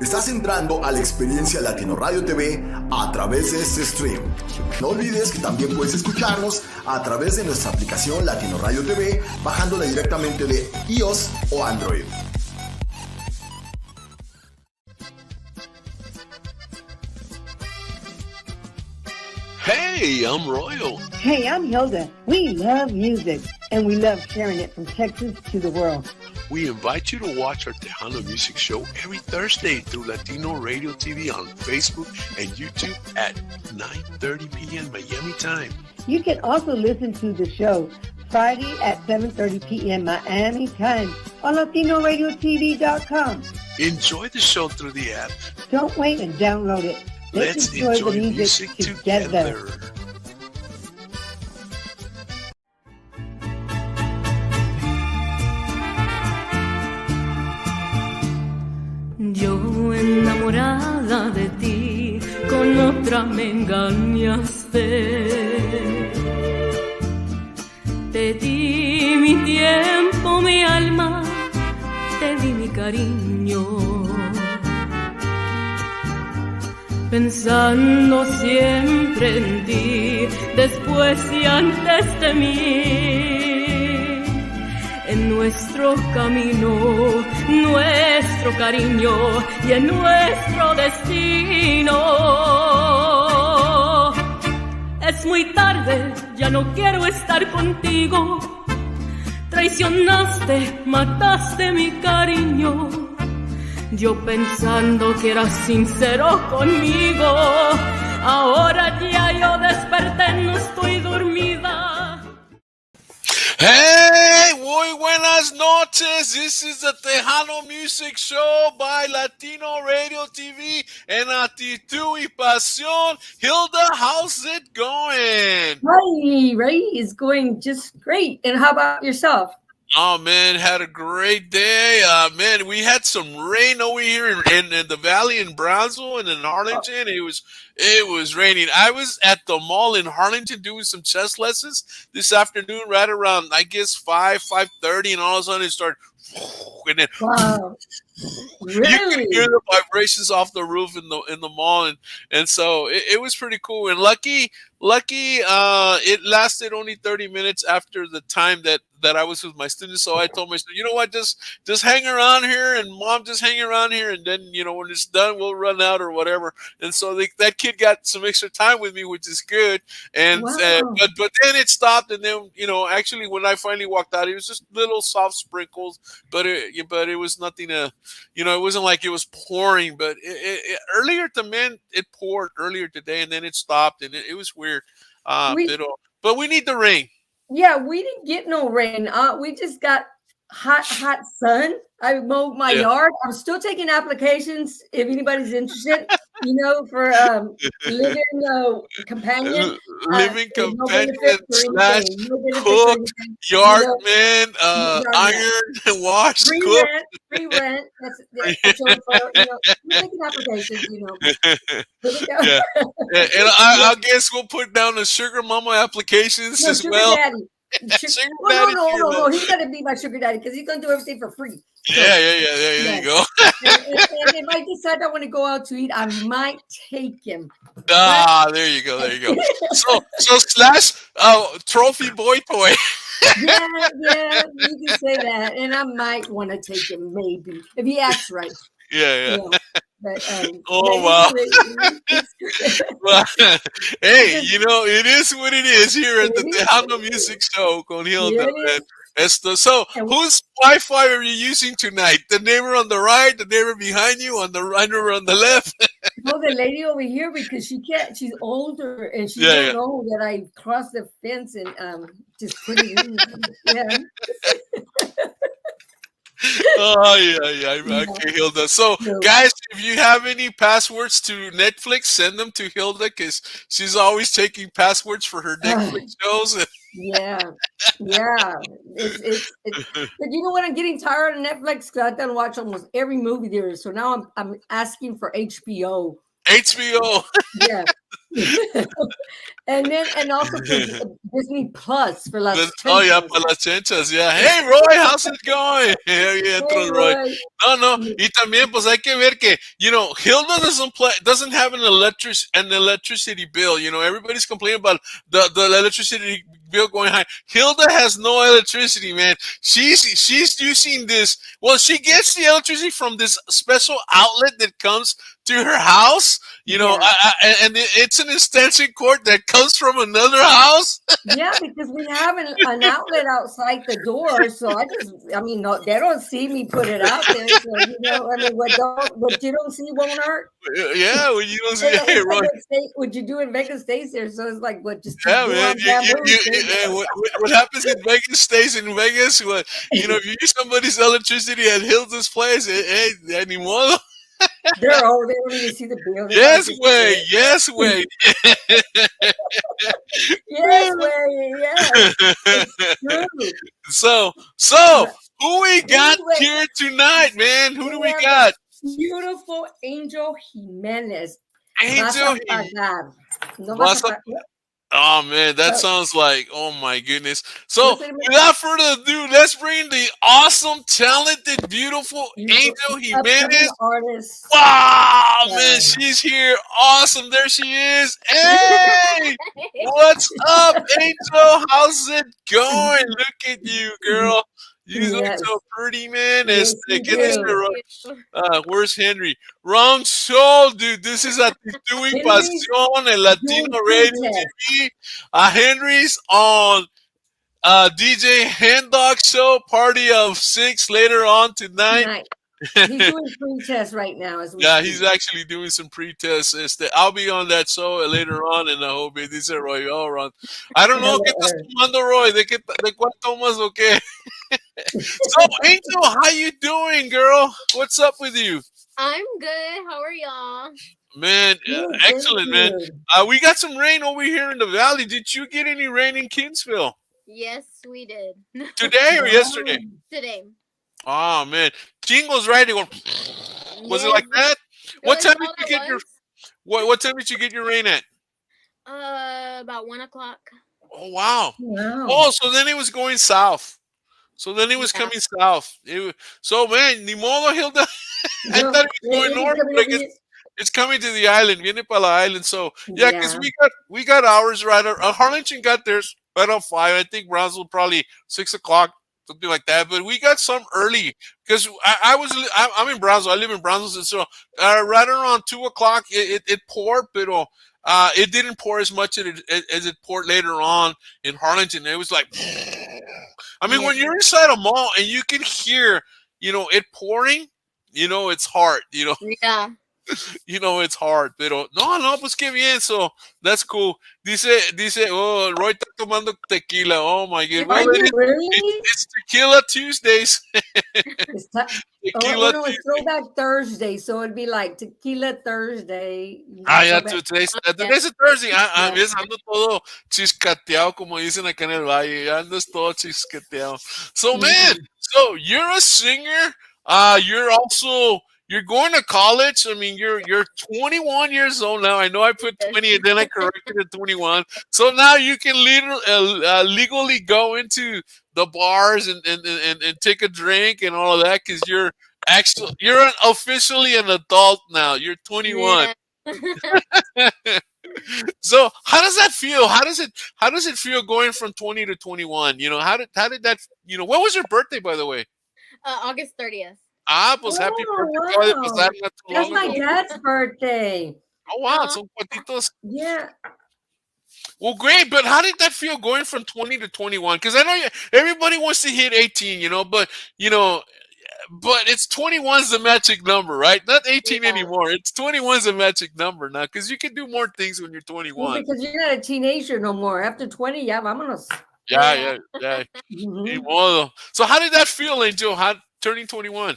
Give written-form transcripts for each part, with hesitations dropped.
Estás entrando a la experiencia Latino Radio TV a través de este stream. No olvides que también puedes escucharnos a través de nuestra aplicación Latino Radio TV, bajándola directamente de iOS o Android. Hey, I'm Royal. Hey, I'm Hilda. We love music, and we love sharing it from Texas to the world. We invite you to watch our Tejano music show every Thursday through Latino Radio TV on Facebook and YouTube at 9:30 p.m. Miami time. You can also listen to the show Friday at 7:30 p.m. Miami time on LatinoRadioTV.com. Enjoy the show through the app. Don't wait and download it. Let's enjoy the music together. Yo enamorada de ti, con otra me engañaste. Te di mi tiempo, mi alma, te di mi cariño. Pensando siempre en ti, después y antes de mí, en nuestro camino, nuestro cariño y en nuestro destino. Es muy tarde, ya no quiero estar contigo. Traicionaste, mataste mi cariño. Yo pensando que eras sincero conmigo, ahora ya yo desperté, no estoy dormida. Hey, muy buenas noches. This is the Tejano Music Show by Latino Radio TV and ACTITUD y PASIÓN. Hilda, how's it going? Hi, Ray. It's going just great. And how about yourself? Oh, man, had a great day. Man, we had some rain over here in the valley in Brownsville and in Arlington. It was raining. I was at the mall in Harlingen doing some chess lessons this afternoon, right around, I guess, 5:30, and all of a sudden it started, and then wow. Really? You can hear the vibrations off the roof in the mall, and so it was pretty cool. And lucky, it lasted only 30 minutes after the time that I was with my students. So I told my students, you know what, just hang around here, and Mom, just hang around here, and then, you know, when it's done, we'll run out or whatever. And so that kid got some extra time with me, which is good. And wow. But then it stopped, and then, you know, actually when I finally walked out, it was just little soft sprinkles, but it was nothing you know, it wasn't like it was pouring, but it poured earlier today, and then it stopped, and it was weird. But we need the rain. Yeah, we didn't get no rain. We just got hot sun. I mowed my yard. I'm still taking applications if anybody's interested, you know, for living companion. Living companion slash cook, yardman, iron, wash, cook. Free rent. That's for, you know, we're taking applications, you know. Yeah. And I guess we'll put down the sugar mama applications as well. Daddy. No. He's got to be my sugar daddy because he's going to do everything for free. So, yeah. There you go. and if I decide I want to go out to eat, I might take him. There you go. So slash trophy boy toy. yeah, you can say that, and I might want to take him maybe if he acts right. Yeah. But, wow. Well, hey, you know, it is what it is here at the Tejano Music Show con Hilda. So, whose Wi-Fi are you using tonight? The neighbor on the right, the neighbor behind you, on the right or on the left? No, the lady over here, because she can't. She's older, and she don't know that I crossed the fence and just put it in. Yeah. Oh, yeah. Okay, Hilda. So, guys, if you have any passwords to Netflix, send them to Hilda, because she's always taking passwords for her Netflix shows. Yeah. It's but you know what? I'm getting tired of Netflix because I've done watch almost every movie there is. So now I'm asking for HBO HBO. Yeah. and also for Disney Plus for las Oh, yeah, chenchas. para las chenchas, yeah. Hey, Roy, how's it going? Here you enter, Hey, Roy. Roy. No. Y también, pues hay que ver que, Hilda doesn't have an electricity bill. Everybody's complaining about the electricity bill going high. Hilda has no electricity, man. She's using this. Well, she gets the electricity from this special outlet that comes to her house. And it's an extension cord that comes from another house. Yeah, because we have an outlet outside the door, so no, they don't see me put it out there. So what you don't see won't hurt. Yeah, when you don't see, hey, Roy. What you do in Vegas stays there, so it's like what just man. What happens in Vegas stays in Vegas. If you use somebody's electricity at Hilda's place, hey, ni modo. They don't even see the bill. Yes way. Yes way, yes. It's true. So who we got here tonight, man? Who do we got? Beautiful Angel Jimenez. Angel Jimenez. Oh man, that sounds like, oh my goodness. So without further ado, let's bring the awesome, talented, beautiful Angel Jimenez. Artist. Wow, man, she's here. Awesome. There she is. Hey, what's up, Angel? How's it going? Look at you, girl. You look so pretty, man. Where's Henry? Wrong show, dude. This is ACTITUD y PASIÓN, el Latino Radio TV. Henry's on DJ Hendog show, party of 6 later on tonight. He's doing pre-test right now. He's actually doing some pre-tests. I'll be on that show later on, and I hope it dice Roy. All right. I don't know. ¿Qué estás tomando, Roy? ¿De cuál tomas o qué? So, Angel, how you doing, girl? What's up with you? I'm good. How are y'all? Man, excellent, man. We got some rain over here in the valley. Did you get any rain in Kingsville? Yes, we did. Today or yesterday? Today. Oh man, Jingles right. Was it like that? What time did you get what time did you get your rain at? About 1 o'clock. Oh wow. Oh, so then it was going south. So then it was coming south. So man, ni modo, Hilda. I thought it was going north, but it's coming to the island. Viene para la island. So yeah, because we got ours right. Harlingen got theirs right on 5. I think Brownsville probably 6 o'clock. Something like that, but we got some early because I'm in Brownsville. I live in Brownsville, so right around 2 o'clock it poured, but it didn't pour as much as it poured later on in Harlingen. It was like, when you're inside a mall and you can hear, it pouring, it's hard, Yeah. It's hard, pero no, pues qué bien, so that's cool. Dice, oh, Roy está tomando tequila. Oh my God. Well, it's Tequila Tuesdays. Tequila Tuesday. It's Throwback Thursday, so it'd be like Tequila Thursday. Today's a Thursday. Ando todo chiscateado, como dicen acá en el valle. Ando todo chiscateado. So, man, so you're a singer. You're going to college. I mean, you're 21 years old now. I know I put 20 and then I corrected it to 21. So now you can legally go into the bars and take a drink and all of that because you're officially an adult now. You're 21. Yeah. So how does that feel? How does it feel going from 20 to 21? How did that? What was your birthday, by the way? August 30th. Pues happy birthday. Wow. That's my dad's birthday. Oh, wow. Son cuantitos. Yeah. Well, great. But how did that feel going from 20 to 21? Because I know everybody wants to hit 18, but it's 21's the magic number, right? Not 18 anymore. It's 21's the magic number now because you can do more things when you're 21. Well, because you're not a teenager no more. After 20, vámonos. Yeah. So how did that feel, Angel? Turning 21?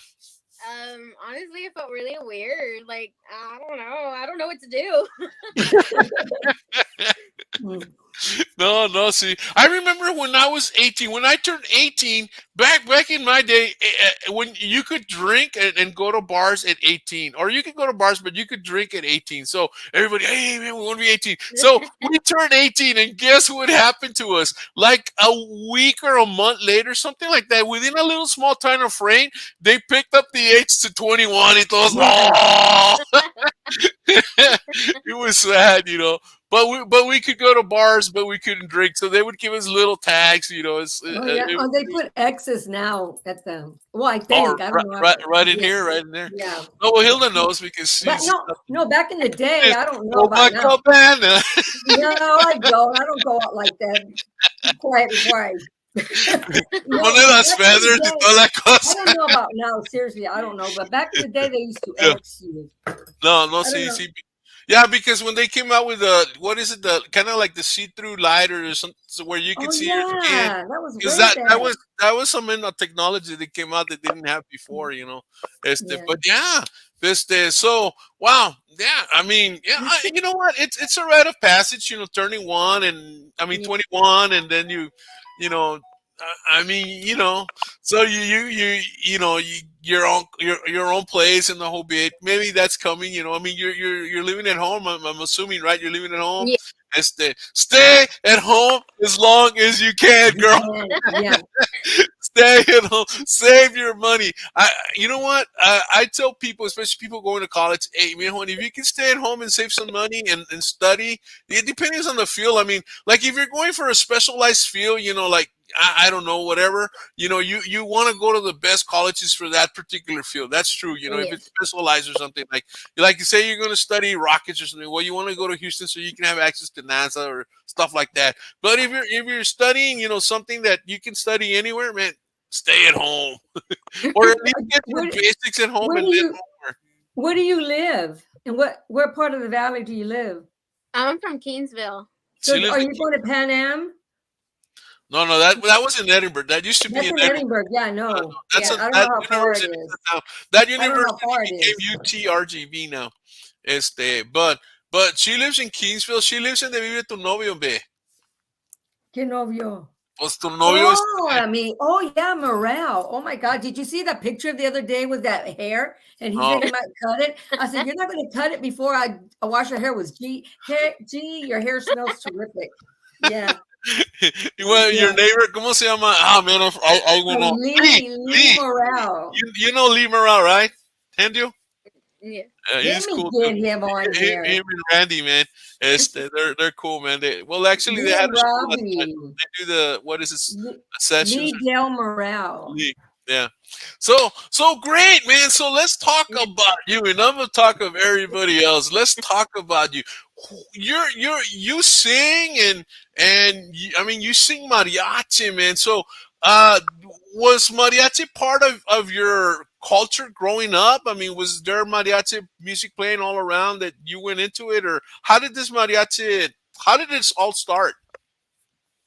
Honestly, it felt really weird. Like, I don't know what to do. No, see, I remember when I was 18, when I turned 18, back in my day, when you could drink and go to bars at 18, or you could go to bars, but you could drink at 18. So everybody, hey, man, we want to be 18. So we turned 18, and guess what happened to us? Like a week or a month later, something like that, within a little small time of frame, they picked up the age to 21. It was, oh! It was sad, But we could go to bars, but we couldn't drink. So they would give us little tags, They put X's now at them. Well, I Oh, think I don't know. right in here, right in there. Yeah. Oh, well, Hilda knows because But she's no, back in the day, I don't know oh my about now. cabana. No, I don't. I don't go out like that. Quiet. Monedas, feathers, y toda la I cosa. don't know about now. Seriously, I don't know. But back in the day, they used to Yeah. X you. No, I don't see, know. see. Yeah, because when they came out with what is it, the kind of like the see-through light or something, so where you could Oh see your skin. yeah, that was Because way that back. was some technology that came out that didn't have before, Yeah. But yeah, so wow, yeah, I mean, yeah, you know what? It's a rite of passage, turning one, and I mean Yeah. 21, and then I mean, so your own place and the whole bit. Maybe that's coming. I mean, you're living at home. I'm assuming, right? You're living at home. Yeah. Stay at home as long as you can, girl. Yeah. Stay at home. Save your money. You know what? I tell people, especially people going to college, hey, man, if you can stay at home and save some money and study, it depends on the field. I mean, like if you're going for a specialized field, like I don't know, whatever, you want to go to the best colleges for that particular field. That's true. If it's specialized or something like you say you're going to study rockets or something, well, you want to go to Houston so you can have access to NASA or stuff like that. But if you're studying, something that you can study anywhere, man, stay at home or at least get your basics at home and then over. Where do you live? And where part of the valley do you live? I'm from Kingsville. So are you going to Pan Am? No, that was in Edinburgh. That used to be in Edinburgh. Yeah, no. That's I don't know how far it is. That university became 𝗔𝗃𝗏 now. But she lives in Kingsville. She lives in the Vive Tu Novio, be. ¿Qué novio? Pues tu novio yeah, Morale. Oh my God. Did you see that picture the other day with that hair? And he said he might cut it. I said, you're not going to cut it before I wash your hair with G, your hair smells terrific. Yeah. Well, your neighbor, ¿cómo se llama? Ah, man, I went on. Lee Morale. You know Lee Morale, right? And you? Yeah. He's cool. Get him on here. Him and Randy, man. They're cool, man. They had a school they do the, what is this, sessions. Lee Del Morale. Yeah. So great, man. So let's talk about you, and I'm gonna talk of everybody else. Let's talk about you. You sing and I mean you sing mariachi, man. So was mariachi part of your culture growing up? I mean, was there mariachi music playing all around that you went into it, or how did this all start?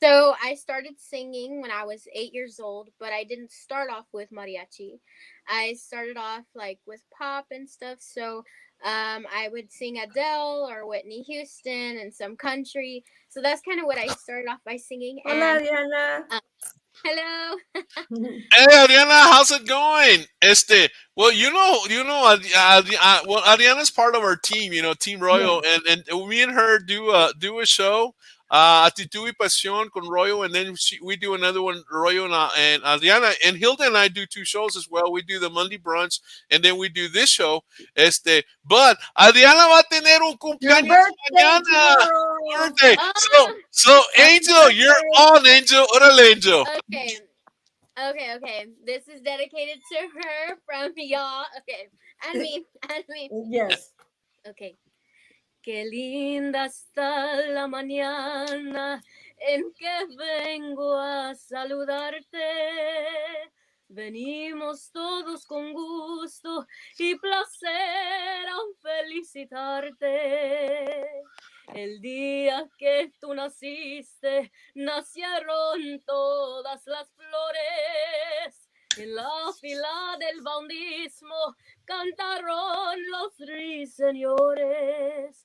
So I started singing when I was 8 years old, but I didn't start off with mariachi. I started off like with pop and stuff. So I would sing Adele or Whitney Houston and some country. So that's kind of what I started off by singing. Hola, Diana. Hello. Hey, Adriana, how's it going? Well, well, Adriana's part of our team, Team Royo, and me and her do a show, ACTITUD y PASIÓN con Royo, and then we do another one, Royo and Adriana, and Hilda and I do two shows as well. We do the Monday brunch, and then we do this show. But Adriana va a tener un cumpleaños mañana. Birthday. So Angel, you're on, Angel. Órale, Angel. Okay. This is dedicated to her from y'all. Okay. And me. Yes. Okay. Qué linda está la mañana en que vengo a saludarte. Venimos todos con gusto y placer a felicitarte. El día que tú naciste, nacieron todas las flores. En la fila del bautismo cantaron los ruiseñores.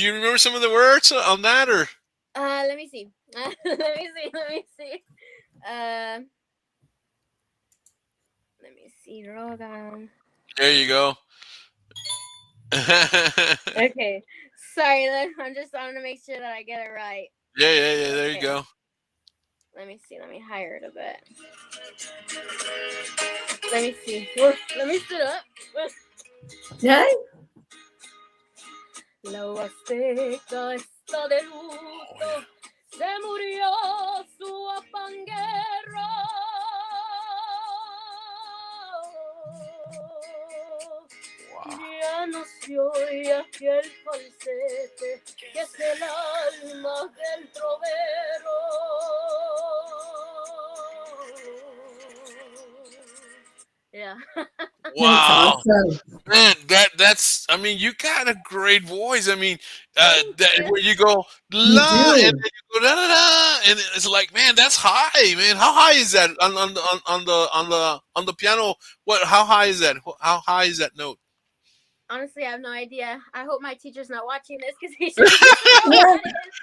do you remember some of the words on that, or? Let me see. Let me see. Let me see. Rogan. There you go. Okay. Sorry, I'm trying to make sure that I get it right. Yeah. There you go. Let me see. Let me higher it a bit. Let me see. Let me sit up. Okay. La Huasteca está de luto, se murió su apanguero. Ya no se oye aquel falsete que es el alma del trovero. Yeah. Wow. Awesome. Man, that's. I mean, you got a great voice. I mean, where you go la, and then you go da da da, and it's like, man, that's high, man. How high is that on the piano? What? How high is that? How high is that note? Honestly, I have no idea. I hope my teacher's not watching this because he should know.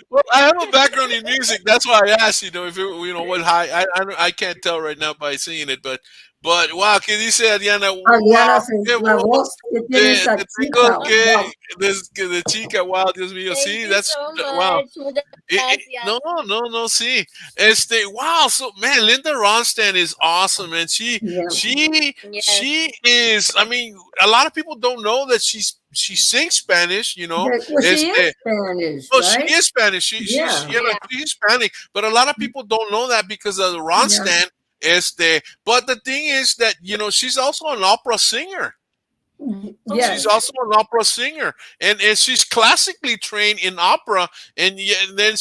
Well, I have a background in music. That's why I asked. What high? I can't tell right now by seeing it, but wow, que dice Adriana, wow, la voz que tiene esa chica. de chica, wow, Dios mío, Thank sí, you that's so wow. much. Gracias. No, sí. Wow, so man, Linda Ronstadt is awesome, and she is. I mean, a lot of people don't know that she sings Spanish. Well, she is Spanish, Oh, right? she is Spanish. She's Hispanic, but a lot of people don't know that because of the Ronstadt. But the thing is that she's also an opera singer. Yes. She's also an opera singer, and she's classically trained in opera, and then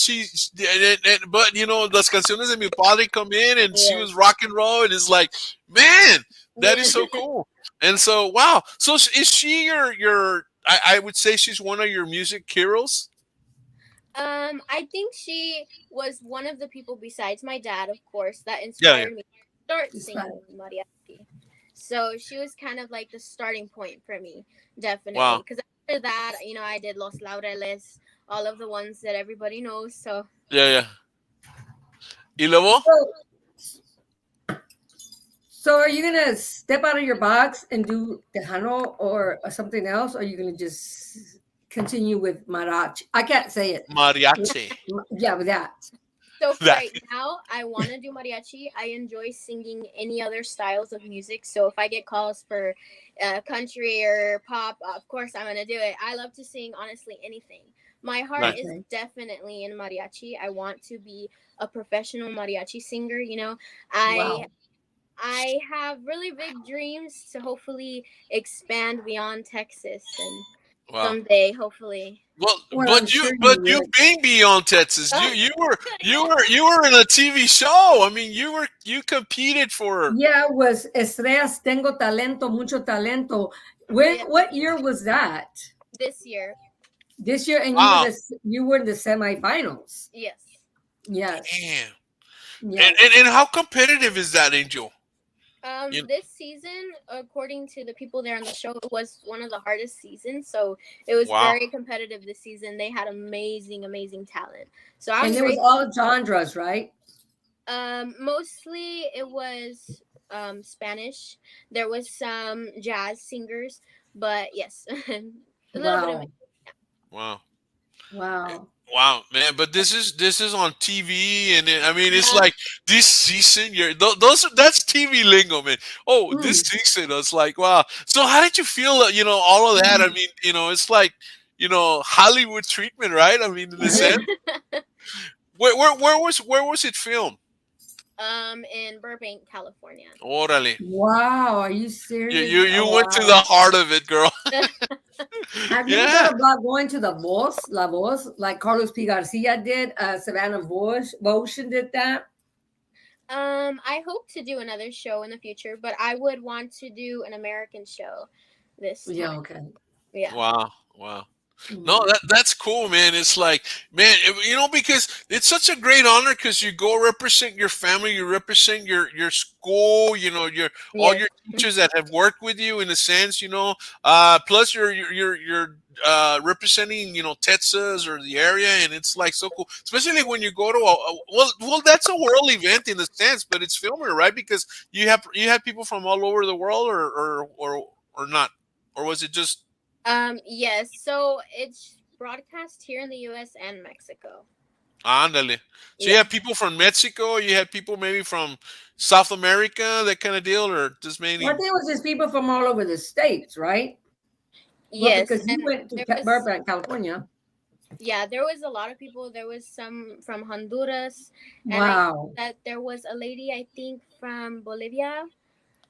but las canciones de mi padre come in, and she was rock and roll, and it's like, man, that is so cool. And so, wow, so is she your? I would say she's one of your music heroes. I think she was one of the people besides my dad, of course, that Yeah, yeah. inspired me to start It's singing fine. mariachi. So she was kind of like the starting point for me, definitely. Wow. Because after that, I did Los Laureles, all of the ones that everybody knows. So Yeah, yeah. ¿Y luego? So are you gonna step out of your box and do Tejano or something else? Or are you gonna just continue with Marachi? I can't say it. Mariachi. Yeah, with that. So for That. right now, I want to do mariachi. I enjoy singing any other styles of music. So if I get calls for country or pop, of course I'm gonna do it. I love to sing honestly anything. My heart Nice. is definitely in mariachi. I want to be a professional mariachi singer. Wow. I have really big dreams to hopefully expand beyond Texas and Wow. someday, hopefully. Well, Well, I'm but sure you've you would. been beyond Texas. You were in a TV show. I mean, you competed for. Yeah, it was Estrellas Tengo Talento, Mucho Talento. Yeah. What year was that? This year. This year, and Wow. you were in the semifinals. Yes. Yes. Damn. Yes. And how competitive is that, Angel? This season, according to the people there on the show, it was one of the hardest seasons. So it was Wow. very competitive this season. They had amazing talent. So I'm And it was grateful. all genres, right? Mostly it was Spanish. There was some jazz singers, but yes, a little bit of it. Wow. Wow. Wow, man! But this is on TV, and I mean, it's like this season. That's TV lingo, man. Oh, this season, it's like, wow. So, how did you feel? All of that. I mean, it's like, Hollywood treatment, right? I mean, in a sense. Where was it filmed? In Burbank, California. Órale. Wow, are you serious? You went to the heart of it, girl. Have you ever thought about going to the La Voz, like Carlos P. Garcia did? Savannah Votion did that. I hope to do another show in the future, but I would want to do an American show this time. Yeah, okay. Yeah. Wow. No, that's cool, man. It's like, man, because it's such a great honor because you go represent your family, you represent your school, all your teachers that have worked with you in a sense, plus you're representing, Texas or the area, and it's like so cool, especially when you go to well, that's a world event in a sense, but it's filmed, right? Because you have people from all over the world, or not, or was it just? Yes. So it's broadcast here in the U.S. and Mexico. Ándale. So you have people from Mexico, you had people maybe from South America, that kind of deal, or just mainly? Well, I think it was just people from all over the states, right? Yes. Well, because you went to Burbank, California. Yeah, there was a lot of people. There was some from Honduras. And wow. that there was a lady, I think, from Bolivia.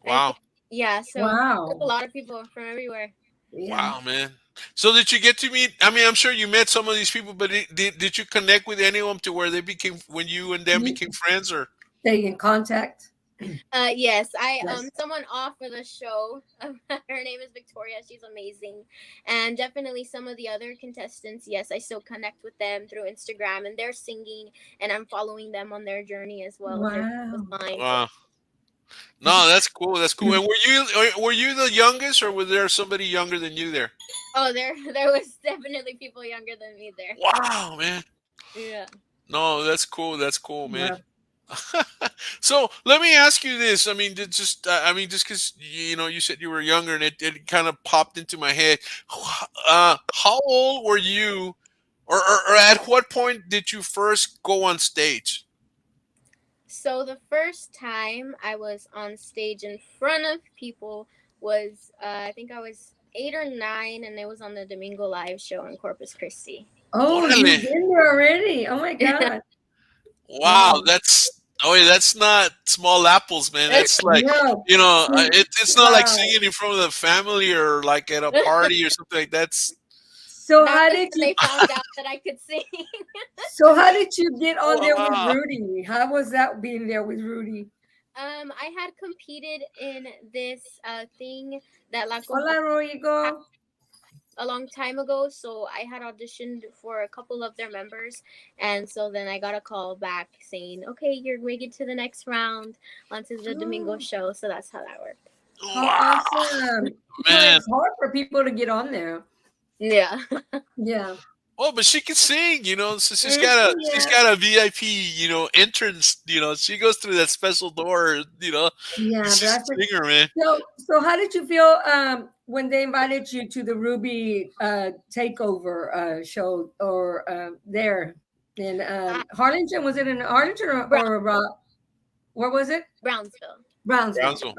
Wow. Yeah. So a lot of people from everywhere. Yeah. Wow, man. So did you get to meet? I mean, I'm sure you met some of these people, but did you connect with any of them to where they became, when you and them became friends, or stay in contact? Yes, someone offered the show. Her name is Victoria. She's amazing, and definitely some of the other contestants. Yes, I still connect with them through Instagram, and they're singing, and I'm following them on their journey as well. Wow. No, that's cool. That's cool. And were you the youngest, or was there somebody younger than you there? Oh, there was definitely people younger than me there. Wow, man. Yeah. No, that's cool. That's cool, man. Yeah. So let me ask you this. I mean, just because you said you were younger, and it kind of popped into my head. How old were you, or at what point did you first go on stage? So the first time I was on stage in front of people was, I think I was 8 or 9, and it was on the Domingo Live show in Corpus Christi. Oh, you've been there already. Oh my God. Wow, that's not small apples, man. That's like, it's not like singing in front of the family or like at a party or something like that. So how did you? They found out that I could sing. So how did you get on there with Rudy? How was that being there with Rudy? I had competed in this thing that Hola, Rodrigo. a long time ago, so I had auditioned for a couple of their members, and so then I got a call back saying, "Okay, you're making to the next round onto the Domingo show." So that's how that worked. How Wow, awesome. So man. it's hard for people to get on there. Yeah. Yeah. Oh, but she can sing, so she's Yeah. got a VIP, entrance, she goes through that special door, Yeah, she's a that's it. singer, man. So how did you feel when they invited you to the Ruby takeover show or there in Harlingen? Was it in Harlingen or where was it? Brownsville. Brownsville.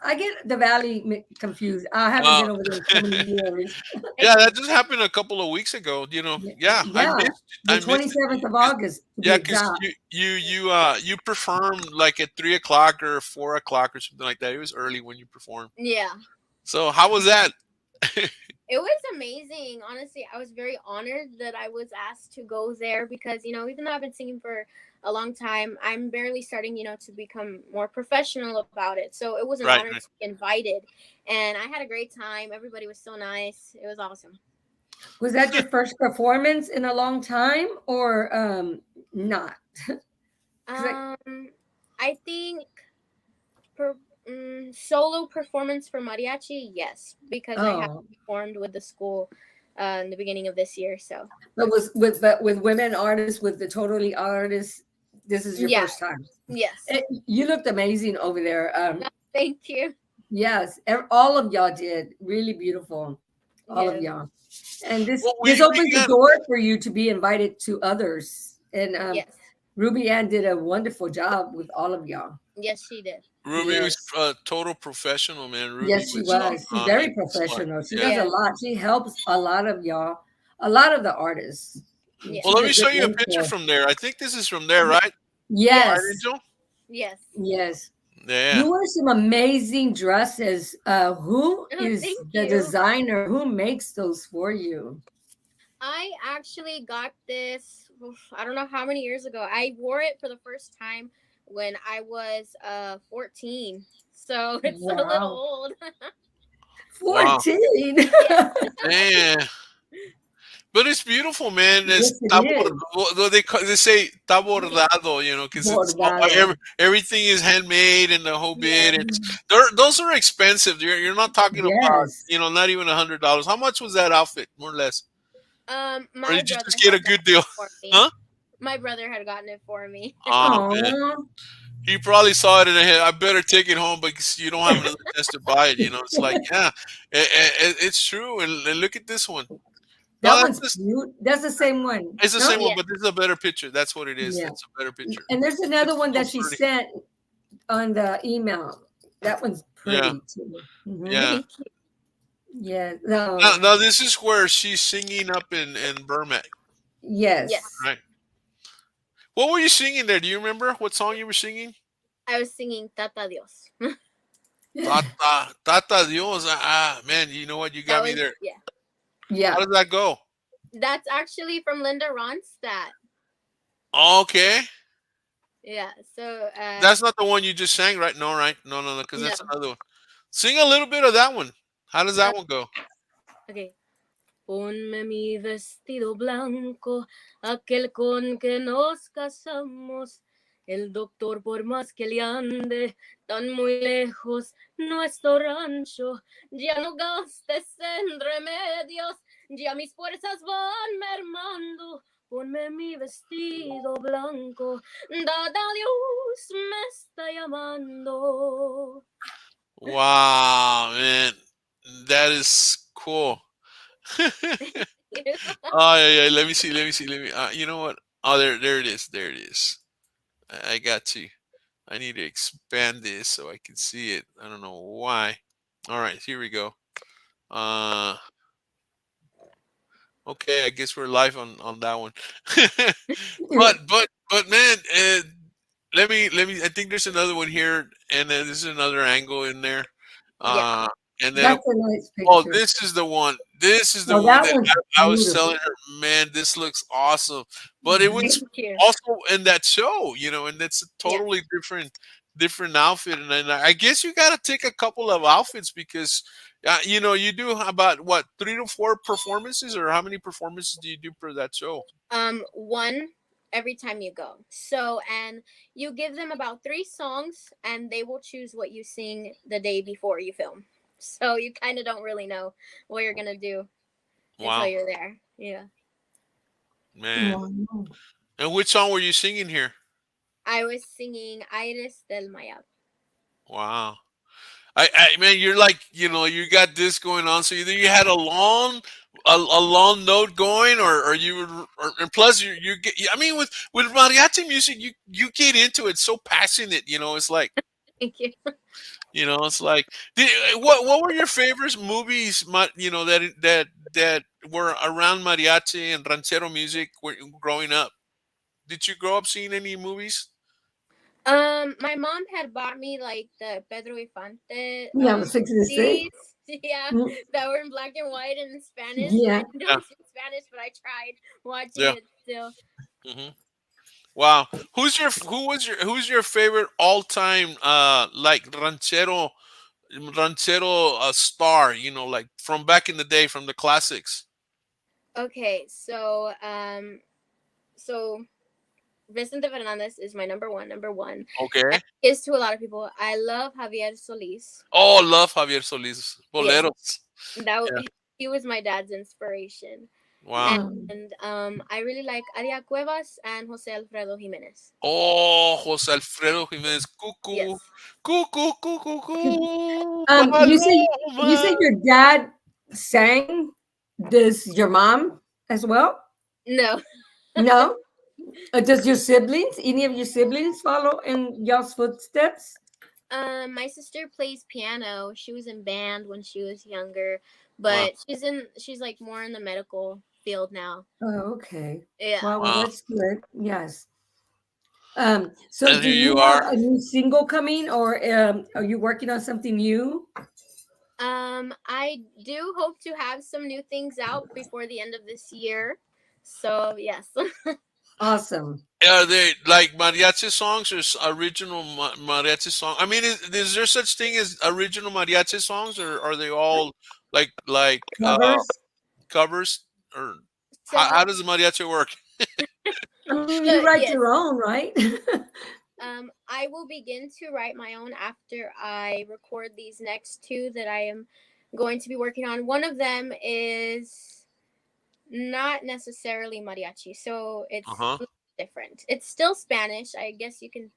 I get the valley confused. I haven't been over there in so many years. Yeah, that just happened a couple of weeks ago. Yeah, the 27th of August. Yeah, because you performed like at 3 o'clock or 4 o'clock or something like that. It was early when you performed. Yeah. So how was that? It was amazing. Honestly, I was very honored that I was asked to go there because, even though I've been singing for a long time, I'm barely starting, to become more professional about it. So it was an honor to be invited. And I had a great time. Everybody was so nice. It was awesome. Was that your first performance in a long time or not? I think solo performance for mariachi, yes, because I have performed with the school in the beginning of this year. So, but with women artists, with the totally artists, this is your first time. Yes, you looked amazing over there. Thank you. Yes, all of y'all did really beautiful. All of y'all, and this opens the door for you to be invited to others. And Ruby Ann did a wonderful job with all of y'all. Yes, she did. Ruby was a total professional, man. Ruby yes, she was. She's very professional. She does a lot. She helps a lot of y'all, a lot of the artists. Yeah. Well, let me show you a picture from there. I think this is from there, right? Yes. Yes. Yes. Yeah. You wear some amazing dresses. Who is the designer? Who makes those for you? I actually got this, I don't know how many years ago. I wore it for the first time when I was 14. So it's a little old. 14? Man. But it's beautiful, man. It's they say está bordado, because everything is handmade and the whole bit. Those are expensive. You're not talking about, not even $100. How much was that outfit, more or less? Or did you just get a good deal? Huh? My brother had gotten it for me. Oh, man. He probably saw it in the head. I better take it home because you don't have another chance to buy it. It's like, it's true. And look at this one. That one's cute. That's the same one. It's the same one, but this is a better picture. That's what it is. Yeah. It's a better picture. And there's another one that she sent on the email. That one's pretty too. Mm-hmm. Yeah. Yeah. Now this is where she's singing up in Burmac. Yes. Right. What were you singing there? Do you remember what song you were singing? I was singing Tata Dios. Tata Dios. Man, you know what? You got me there. Yeah. How does that go? That's actually from Linda Ronstadt. Okay. Yeah. So that's not the one you just sang, right? No, right? No, because that's another one. Sing a little bit of that one. How does that one go? Okay. Ponme mi vestido blanco, aquel con que nos casamos. El doctor, por más que le ande tan muy lejos, nuestro rancho ya no gastes en remedios, ya mis fuerzas van mermando. Ponme mi vestido blanco, Dada Dios me está llamando. Wow, man, that is cool. Oh yeah. Let me see. You know what? Oh, there it is. I got to. I need to expand this so I can see it. I don't know why. All right, here we go. Okay, I guess we're live on that one. but man, let me. I think there's another one here, and then there's another angle in there. And then, that's a nice picture. This is the one. This is the one that I was telling her, man, this looks awesome. But it was also in that show, and it's a totally different different outfit, and then I guess you got to take a couple of outfits because you know, you do about what 3 to 4 performances, or how many performances do you do per that show? One every time you go. So, and you give them about 3 songs, and they will choose what you sing the day before you film. So you kind of don't really know what you're gonna do Wow, until you're there. Yeah. man. Wow. And which song were you singing here? I was singing 𝗟𝗘𝗚𝗏𝗡. Wow. Man, you're like, you know, you got this going on. So either you had a long note going, or you would, and plus you get. I mean, with mariachi music, you get into it so passionate. You know, it's like, Thank you. you know, it's like, what were your favorite movies? You know, that were around mariachi and ranchero music growing up. Did you grow up seeing any movies? My mom had bought me like the 𝗏𝗏𝗏𝗏𝗏 Yeah, I was fixing to say. CDs, yeah, Mm, that were in black and white and in Spanish. yeah. I Yeah, don't speak Spanish, but I tried watching yeah. it still. Hmm. Wow. Who's your favorite all time like ranchero star, you know, like from back in the day, from the classics? Okay, so Vicente Fernandez is my number one. Okay. And is to a lot of people. I love 𝗏𝗏𝗏𝗏𝗏. Oh, love Javier Solis. Yes, Boleros. Yeah. he was my dad's inspiration. Wow. And I really like Aria Cuevas and Jose Alfredo Jimenez. Oh, Jose Alfredo Jimenez. Cuckoo. Yes. Cuckoo, cuckoo, cuckoo. You say your dad sang. Does your mom as well? No. No. Does your siblings, any of your siblings, follow in y'all's footsteps? My sister plays piano. She was in band when she was younger, Wow. but she's like more in the medical field now. Oh, okay. Yeah. Well, Wow. that's good. Yes. So And do here you you have are. a new single coming, or are you working on something new? I do hope to have some new things out before the end of this year. So yes. Awesome. Are they like mariachi songs or original mariachi song? I mean, is there such thing as original mariachi songs, or are they all like Covers? covers? Or So, how does the mariachi work? I mean, you write yes. your own, right? I will begin to write my own after I record these next 2 that I am going to be working on. One of them is not necessarily mariachi, so it's Uh-huh. different. It's still Spanish. I guess you can.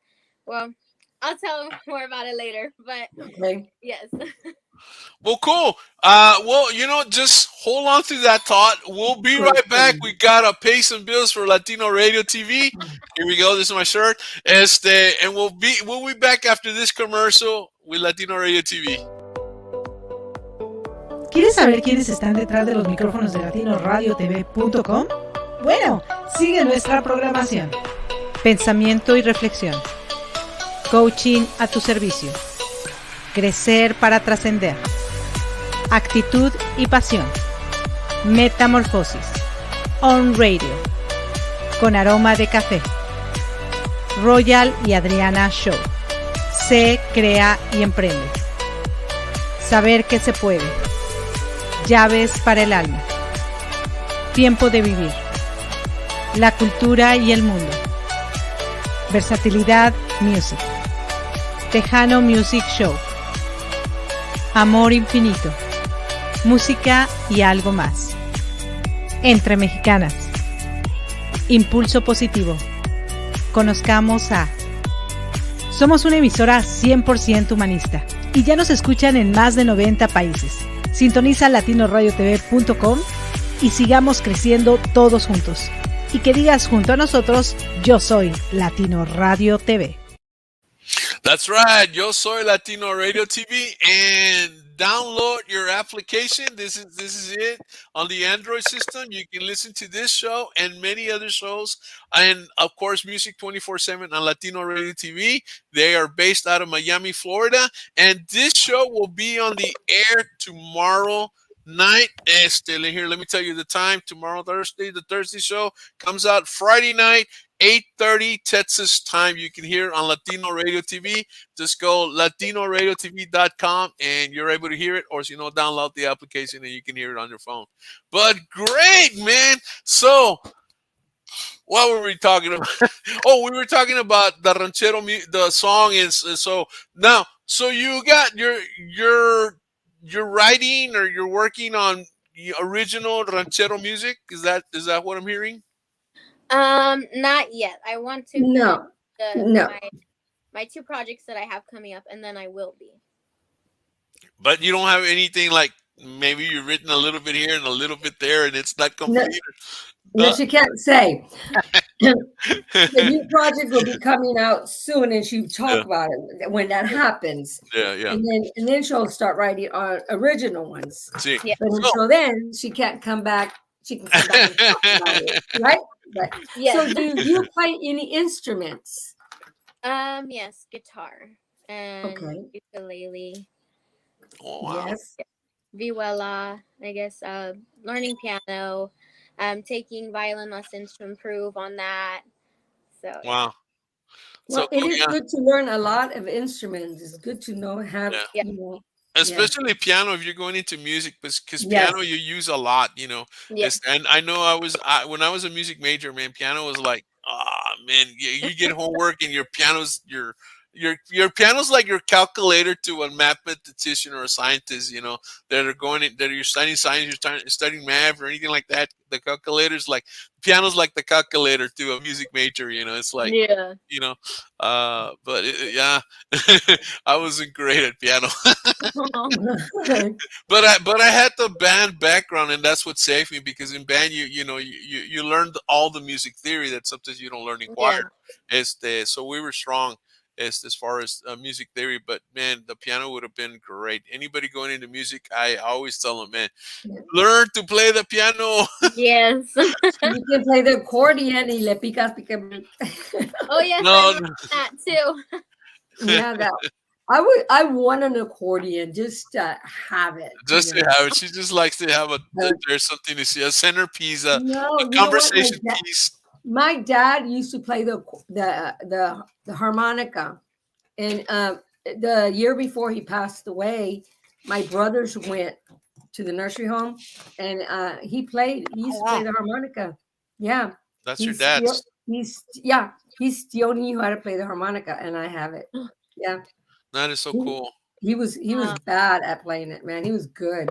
Well, I'll tell more about it later. But Okay. yes. Well, cool. Well, you know, just hold on to that thought. We'll be right back. We gotta pay some bills for Latino Radio TV. Here we go. This is my shirt. And we'll be back after this commercial with Latino Radio TV. ¿Quieres saber quiénes están detrás de los micrófonos de latinoradiotv.com? Bueno, sigue nuestra programación. Pensamiento y reflexión. Coaching a tu servicio. Crecer para trascender. Actitud y pasión. Metamorfosis. On Radio. Con aroma de café. Royal y Adriana Show. Se crea y emprende. Saber que se puede. Llaves para el alma. Tiempo de vivir. La cultura y el mundo. Versatilidad Music. TEJANO Music Show. Amor infinito. Música y algo más. Entre mexicanas. Impulso positivo. Conozcamos a... Somos una emisora 100% humanista y ya nos escuchan en más de 90 países. Sintoniza latinoradiotv.com y sigamos creciendo todos juntos. Y que digas junto a nosotros, yo soy Latino Radio TV. That's right. Yo soy Latino Radio TV, and download your application. This is it on the Android system. You can listen to this show and many other shows, and of course, Music 24/7 on Latino Radio TV. They are based out of Miami, Florida, and this show will be on the air tomorrow night. Here, let me tell you the time. Tomorrow, Thursday, the Thursday show comes out Friday night. 8:30 Texas time. You can hear it on Latino Radio TV. Just go latinoradiotv.com and you're able to hear it, or download the application and you can hear it on your phone. But great, man. So what were we talking about? Oh, we were talking about the ranchero, the song is so now. So you got you're writing or you're working on original ranchero music. Is that what I'm hearing? Not yet. I want to No, no. my 2 projects that I have coming up, and then I will be. But you don't have anything like maybe you've written a little bit here and a little bit there, and it's not complete. No, she can't say. The new project will be coming out soon, and she'll talk about it when that happens. Yeah. And then she'll start writing original ones. See. Yeah. But until then, she can't come back. She can come back and talk about it, right? But, so, do you play any instruments? Yes, guitar and ukulele. Oh, wow. Yes. Vihuela, I guess. Learning piano. Taking violin lessons to improve on that. So wow. Well, it is good to learn a lot of instruments. It's good to know how, especially piano if you're going into music, because piano you use a lot, And I know when I was a music major, man, piano was like, man, you get homework and your piano's like your calculator to a mathematician or a scientist, that you're studying science, you're studying math or anything like that. The calculator's like piano's like the calculator to a music major, it's like, but I wasn't great at piano. but I had the band background, and that's what saved me, because in band you learned all the music theory that sometimes you don't learn in choir. So we were strong as far as music theory, but man, the piano would have been great. Anybody going into music, I always tell them, man, learn to play the piano. Yes. You can play the accordion y le picas. Oh yes, I learned that too. Yeah, I want an accordion just to have it. Just to have it. She just likes to have there's something to see, a centerpiece, a conversation piece. My dad used to play the harmonica, and the year before he passed away, my brothers went to the nursery home, and he used to play the harmonica. Yeah, that's your dad's. He still knew how to play the harmonica, and I have it. Yeah, that is so cool. He was bad at playing it, man. He was good.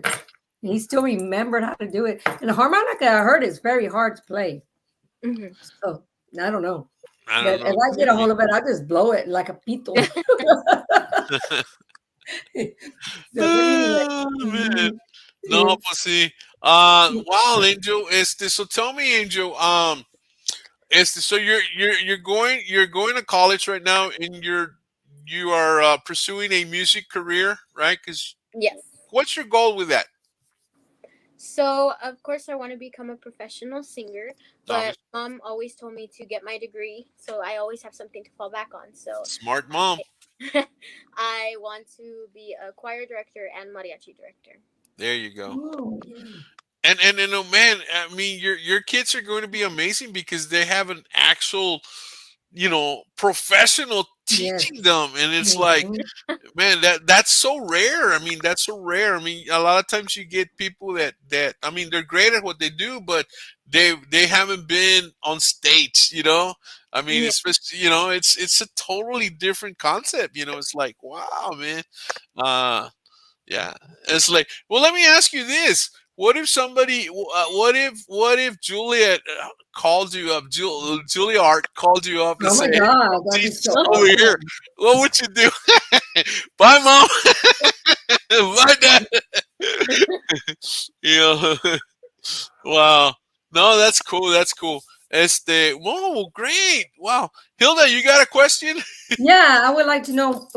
And he still remembered how to do it. And the harmonica, I heard, is very hard to play. Mm-hmm. So I don't know. If I get a hold of it, I'll just blow it like a pito. Man. No, pues sí. Wow, Angel. So tell me, Angel. So you're going to college right now, and you are pursuing a music career, right? Because yes. What's your goal with that? So, of course, I want to become a professional singer, but Mom always told me to get my degree, so I always have something to fall back on. So smart mom. I want to be a choir director and mariachi director. There you go. Oh. And man, I mean, your kids are going to be amazing because they have an actual, professional teaching them, and it's like, man, that's so rare. I mean, that's so rare. I mean, a lot of times you get people that I mean, they're great at what they do, but they haven't been on stage. I mean, especially, it's a totally different concept. It's like, wow, man. Yeah, it's like, well, let me ask you this. What if somebody, what if Juliet called you up, Juilliard called you up and said, hey, over here, what would you do? Bye, Mom. Bye, Dad. Wow. No, that's cool. That's cool. Whoa, great. Wow. Hilda, you got a question? Yeah, I would like to know,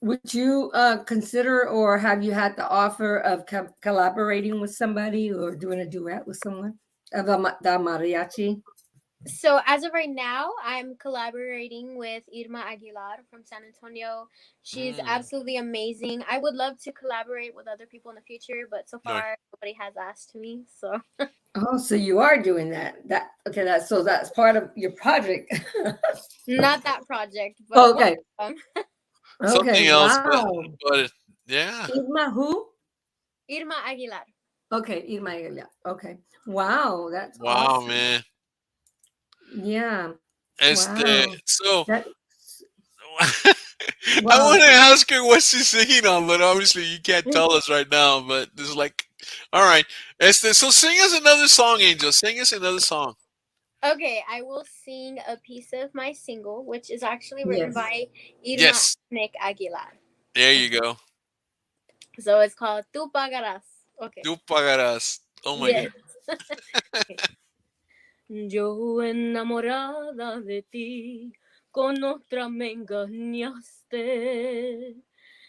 would you consider, or have you had the offer of collaborating with somebody or doing a duet with someone of the mariachi? So as of right now, I'm collaborating with 𝗍𝗂𝗍𝗂𝗓 from San Antonio. She's Mm. absolutely amazing. I would love to collaborate with other people in the future, but so No. far nobody has asked me. So Oh, so you are doing that. Okay, that's part of your project. not that project, but one Okay. of them. Okay. Something else, Wow. but yeah. Irma who? 𝗍𝗂𝗍𝗂𝗓. Okay, Irma. Yeah. Okay. Wow, that's Wow, awesome. man. Yeah. Este, Wow. so That I wow. want to ask her what she's singing on, but obviously you can't tell us right now. But it's like, all right. So sing us another song, Angel. Sing us another song. Okay, I will sing a piece of my single, which is actually written Yes. by Irma Yes. Aguilar. There you go. So it's called Tu Pagaras. Okay. Tu Pagaras. Oh my Yes. God. Okay. Yo enamorada de ti, con otra me engañaste.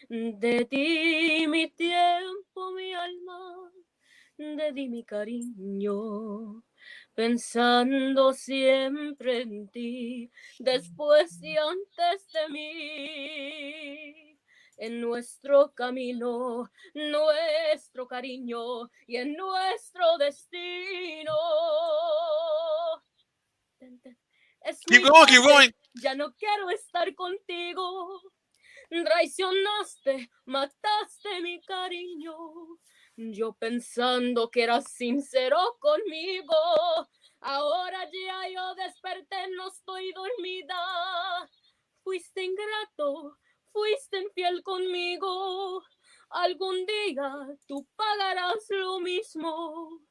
De ti mi tiempo, mi alma, de ti mi cariño, pensando siempre en ti, después y antes de mí. En nuestro camino, nuestro cariño y en nuestro destino. Es Keep muy going, keep tarde, going. ya no quiero estar contigo. Traicionaste, mataste mi cariño. Yo pensando que eras sincero conmigo. Ahora ya yo desperté, no estoy dormida. Fuiste ingrato, fuiste infiel conmigo. Algún día tú pagarás lo mismo.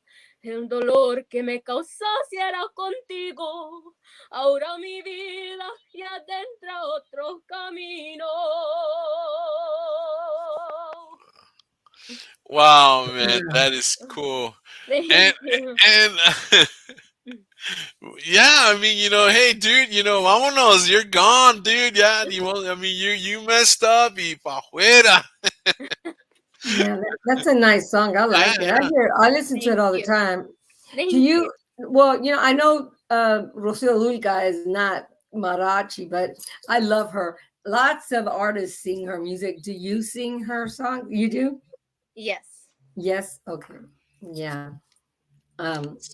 El dolor que me causaste era contigo. Ahora mi vida ya adentra otro camino. Wow, man, that is cool. And and yeah, I mean, hey, dude, vámonos, you're gone, dude. Yeah, I mean, you messed up, y pa' fuera. Yeah, that's a nice song. I Yeah, like it. yeah. I listen to Thank it all the you. time. Thank Do you. you? Well, I know Rocio Lulca is not Marachi, but I love her. Lots of artists sing her music. Do you sing her song? You do? Yes. Yes. Okay. Yeah.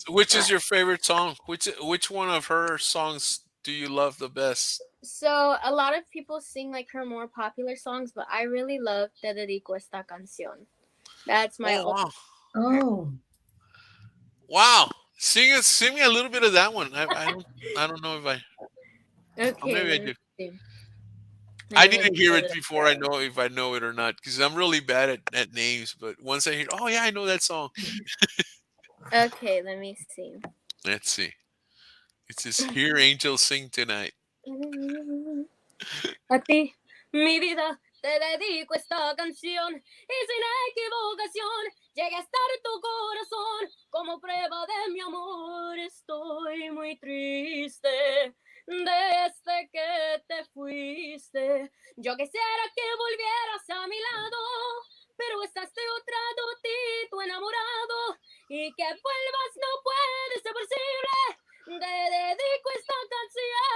Which I- is your favorite song? Which one of her songs do you love the best? So a lot of people sing like her more popular songs, but I really love Te Dedico Esta Canción. That's my Oh wow, oh, wow! Sing me a little bit of that one. I don't know if or Okay, maybe I let me do. see. I Let me didn't hear pull it it up before. I here. know if I know it or not because I'm really bad at names. But once I hear, oh yeah, I know that song. Okay, let me see. Let's see. It says, "Hear angels sing tonight." A ti, mi vida, te dedico esta canción y sin equivocación llega a estar tu corazón como prueba de mi amor. Estoy muy triste desde que te fuiste. Yo quisiera que volvieras a mi lado, pero estás de otro tito enamorado y que vuelvas no puede ser posible. Te dedico esta canción.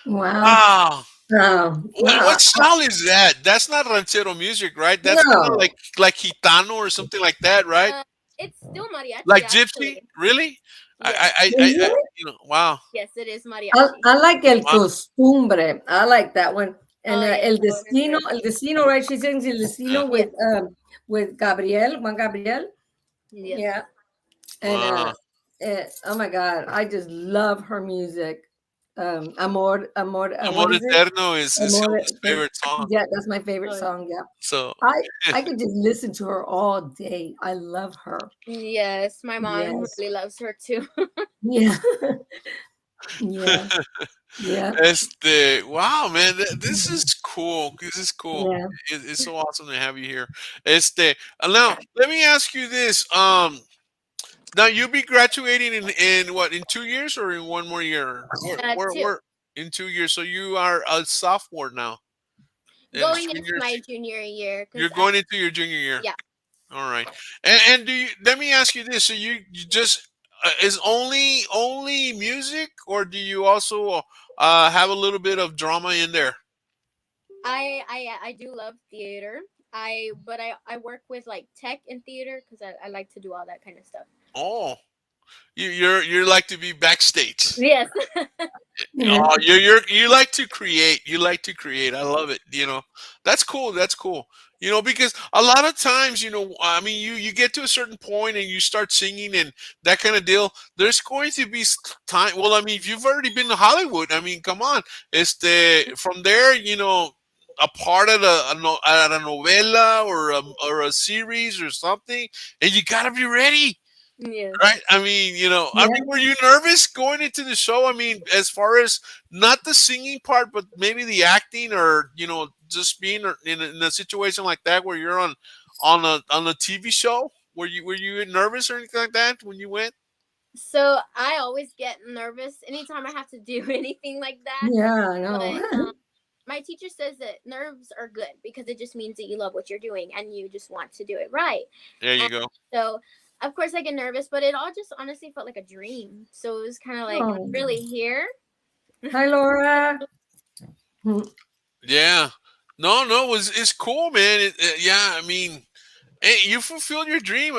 wow. Wow. Oh, wow. What style is that? That's not ranchero music, right? That's kind of No. like gitano or something like that, right? It's still mariachi, Like gypsy, actually. really? Yes. Wow, Yes, it is I, mariachi. I like El wow. Costumbre. I like that one. And Oh, yeah. El Destino, right? She sings El Yeah. Destino Yes. with Juan Gabriel. Yes. Yeah. And Wow. oh my God, I just love her music. Amor What is it? Eterno is Amor, Hilda's favorite song. yeah, that's my favorite Oh, yeah. song. Yeah. So I could just listen to her all day. I love her. Yes, my mom Yes. really loves her too. Yeah. Yeah. Yeah. wow, man, this is cool. This is cool. Yeah. It's so awesome to have you here. Now let me ask you this. Now you'll be graduating in what, in 2 years or in one more year? Two. Where in 2 years? So you are a sophomore now. And Going into junior, my junior year. you're going into your junior year. Yeah. All right. And let me ask you this. So you just is only music, or do you also have a little bit of drama in there? I do love theater. I work with like tech and theater because I like to do all that kind of stuff. Oh, you're like to be backstage. Yes. Yeah. Oh, you like to create. You like to create. I love it. That's cool. That's cool. Because a lot of times, I mean, you get to a certain point and you start singing and that kind of deal. There's going to be time. Well, I mean, if you've already been to Hollywood, I mean, come on. From there, a part of a novela or a series or something, and you gotta be ready. Yes. Right. I mean, were you nervous going into the show? I mean, as far as not the singing part, but maybe the acting, or just being in a situation like that where you're on a TV show. Were you nervous or anything like that when you went? So I always get nervous anytime I have to do anything like that. Yeah, I But know. my teacher says that nerves are good because it just means that you love what you're doing and you just want to do it right. There you And go. so, of course, I get nervous, but it all just honestly felt like a dream. So it was kind of like Oh. really here. Hi, Laura. Yeah. No, it's cool, man. Yeah, I mean, hey, you fulfilled your dream.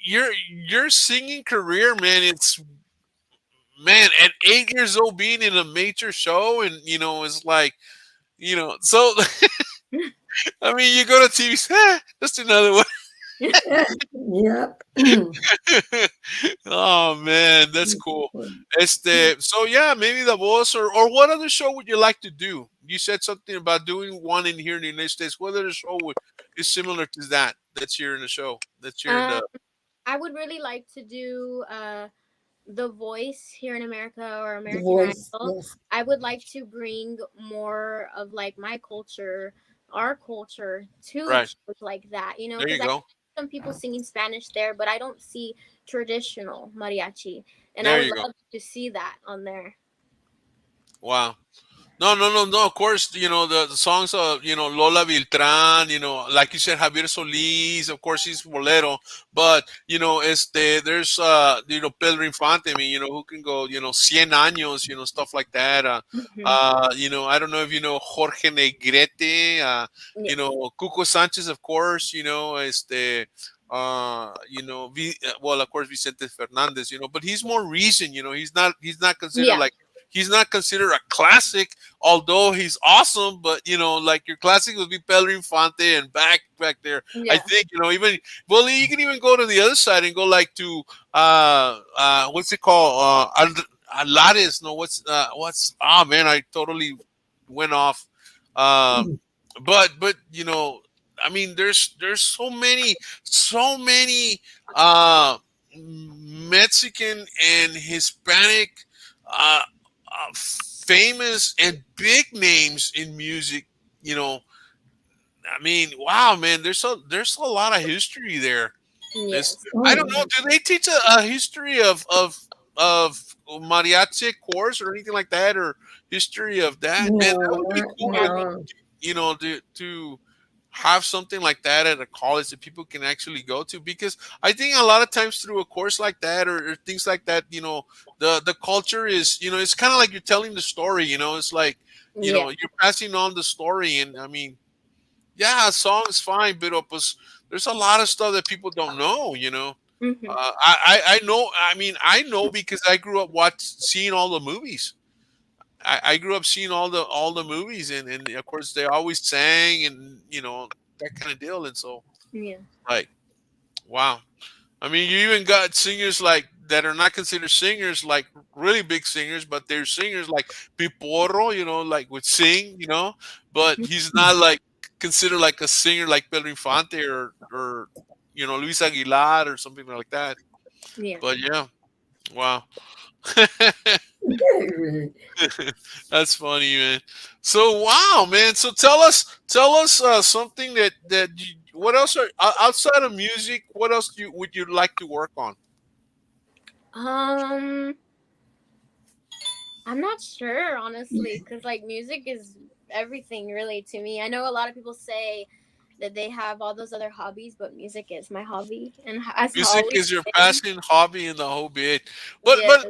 Your singing career, man. At 8 years old, being in a major show, and it's like, so. I mean, you go to TV, just another one. Yep. Oh man, that's cool. So yeah, maybe the voice, or what other show would you like to do? You said something about doing one in here in the United States. What other show is similar to that? That's here in the show. That's here in the. I would really like to do The Voice here in America or The American Voice. Idol. Yes. I would like to bring more of like my culture, our culture to Right. shows like that, There you because I go. see some people singing Spanish there, but I don't see traditional mariachi, and There I would you go. love to see that on there. Wow. No. Of course, the songs of Lola Beltrán, like you said, Javier Solís. Of course, he's bolero, but there's Pedro Infante. I mean, who can go, 100 años, stuff like that. I don't know if Jorge Negrete. Yes. Cuco Sanchez, of course. Well, of course, Vicente Fernandez. But he's more recent. He's not considered Yeah. like. He's not considered a classic, although he's awesome. But like your classic would be Pedro Infante, and back there. I Yeah. think even you can even go to the other side and go like to what's it called? Alares. No, what's oh man, I totally went off. But I mean, there's so many Mexican and Hispanic famous and big names in music. I mean, wow, man, there's a lot of history there. Yes. I don't know. Do they teach a history of mariachi course or anything like that, or history of that? Man, that would be cool. No. To have something like that at a college that people can actually go to, because I think a lot of times through a course like that or things like that, the culture is, it's kind of like you're telling the story. It's like you're passing on the story, and I mean, yeah, a song is fine, but there's a lot of stuff that people don't know. Mhm. I know. I mean, I know because I grew up seeing all the movies. I grew up seeing all the movies, and of course they always sang, and that kind of deal. And so, Yeah. like, wow. I mean, you even got singers like that are not considered singers, like really big singers, but they're singers like Piporro, like would sing, but he's not like considered like a singer like Pedro Infante or Luis Aguilar or something like that. Yeah. But yeah, wow. That's funny, man. So wow, man. So tell us something that what else are outside of music? What else would you like to work on? I'm not sure, honestly, because like music is everything really to me. I know a lot of people say that they have all those other hobbies, but music is my hobby, and as Music always is your been. passion, hobby, and the whole bit. But Yes.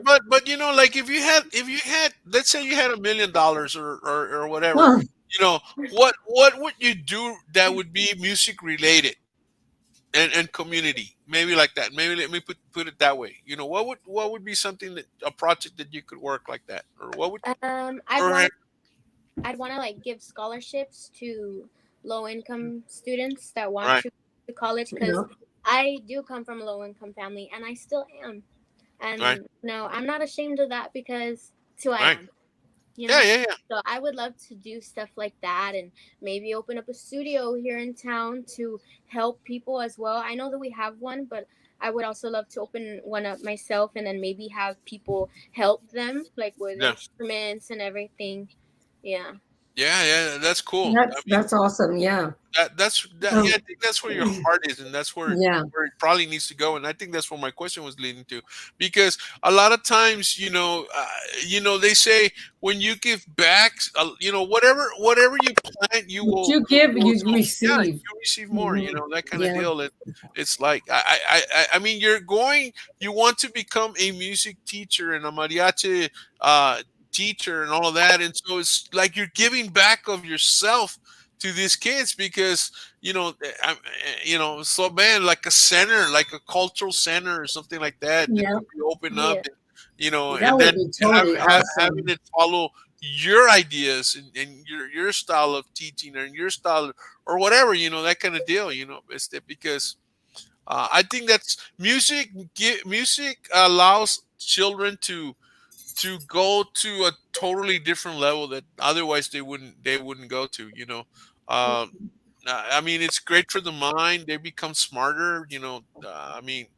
like if you had, let's say you had $1 million or whatever, Huh. what would you do that would be music related and community? Maybe like that. Maybe let me put it that way. What would be something a project that you could work like that, or what would or I'd want to like give scholarships to low income students that want right, to go to college, because Yeah. I do come from a low income family, and I still am. right, And no, I'm not ashamed of that, because it's who I right. am. You Yeah, know, yeah, yeah. so I would love to do stuff like that, and maybe open up a studio here in town to help people as well. I know that we have one, but I would also love to open one up myself, and then maybe have people help them, like with Yeah. instruments and everything. Yeah. Yeah, yeah, that's cool. I mean, That's awesome. Yeah. yeah, I think that's where your Um, heart is, and that's where yeah. it probably needs to go. And I think that's what my question was leading to, because a lot of times, they say when you give back, whatever you plant, you What will. you give, you Yeah, receive. you receive more. Mhm. That kind of Yeah. deal. And it's like I mean, you want to become a music teacher and a mariachi teacher and all of that, and so it's like you're giving back of yourself to these kids, because so man, like a center, like a cultural center or something like that Yeah. could be open up, Yeah. and That and would then be totally having awesome. it follow your ideas and your style of teaching, or your style, or whatever, that kind of deal, it's because I think that's music allows children to go to a totally different level that otherwise they wouldn't go to. Um, I mean, it's great for the mind. They become smarter. I mean,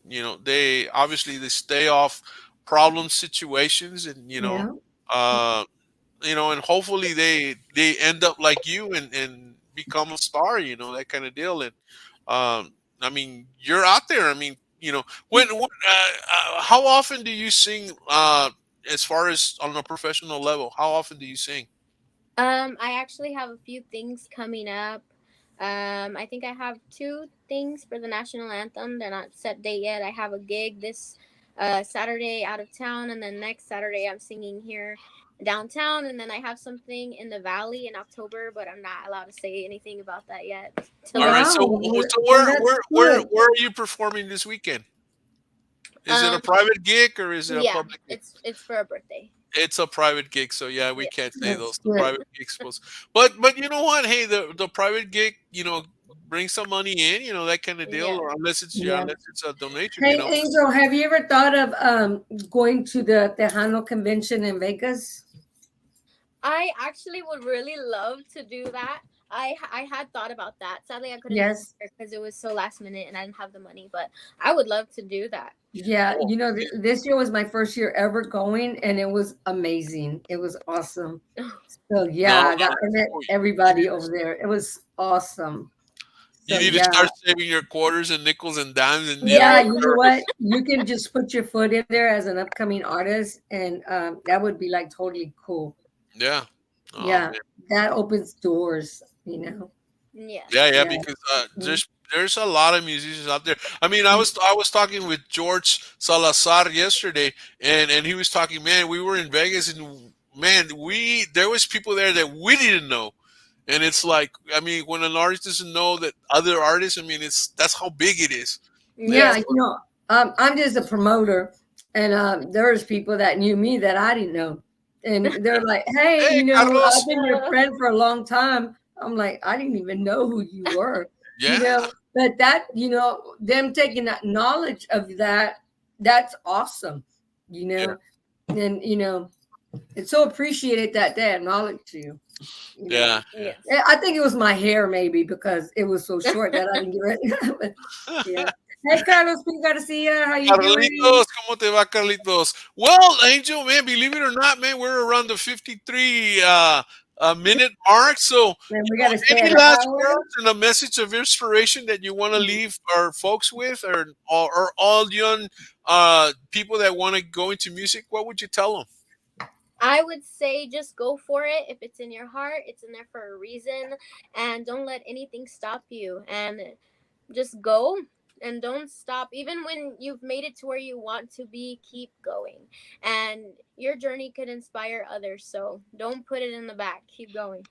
they stay off problem situations, and Yeah. uh, and hopefully they end up like you and become a star. That kind of deal. And I mean, you're out there. I mean, how often do you sing? As far as on a professional level, how often do you sing? I actually have a few things coming up. I think I have two things for the national anthem. They're not set date yet. I have a gig this Saturday out of town, and then next Saturday I'm singing here downtown, and then I have something in the valley in October, but I'm not allowed to say anything about that yet. All right. So, Wow. so Well, where that's where where good. where are you performing this weekend? Is it a Um, private gig or is it a yeah, public gig? it's for a birthday. It's a private gig, so yeah, we Yeah. can't say That's those. The good. private gigs, but you know what? Hey, the private gig, bring some money in, that kind of deal, Yeah. or unless Yeah. it's a donation, Hey, Angel, have you ever thought of going to the Tejano convention in Vegas? I actually would really love to do that. I had thought about that. Sadly, I couldn't Yes. because it was so last minute and I didn't have the money. But I would love to do that. Yeah. Cool. This year was my first year ever going, and it was amazing. It was awesome. So yeah, I met everybody over there. It was awesome. You So need to yeah. start saving your quarters and nickels and dimes, and Yeah, you know what? You can just put your foot in there as an upcoming artist, and that would be like totally cool. Yeah. Oh, Yeah, man. that opens doors, Yeah. Yeah, because there's a lot of musicians out there. I mean, I was talking with 𝗟𝗘𝗧𝗓 yesterday, and he was talking. Man, we were in Vegas, and man, there was people there that we didn't know, and it's like, I mean, when an artist doesn't know that other artists, I mean, that's how big it is. Yeah, I'm just a promoter, and there's people that knew me that I didn't know, and they're like, "Hey, Hey, I've Carlos. been your friend for a long time." I'm like, I didn't even know who you were, Yeah. But that, them taking that knowledge of that's awesome, Yeah. and it's so appreciated that they acknowledge you. Yeah. I think it was my hair, maybe, because it was so short that I didn't get it. Yeah. Hey, Carlos, we got to see you. How you doing? Carlitos, ¿cómo te va, Carlitos? Well, Angel, man, believe it or not, man, we're around the 53 minute mark. So, we got to stay any at last an hour. words and a message of inspiration that you want to leave our folks with, or all young people that want to go into music? What would you tell them? I would say just go for it. If it's in your heart, it's in there for a reason, and don't let anything stop you. And just go and don't stop. Even when you've made it to where you want to be, keep going. And your journey could inspire others. So don't put it in the back. Keep going.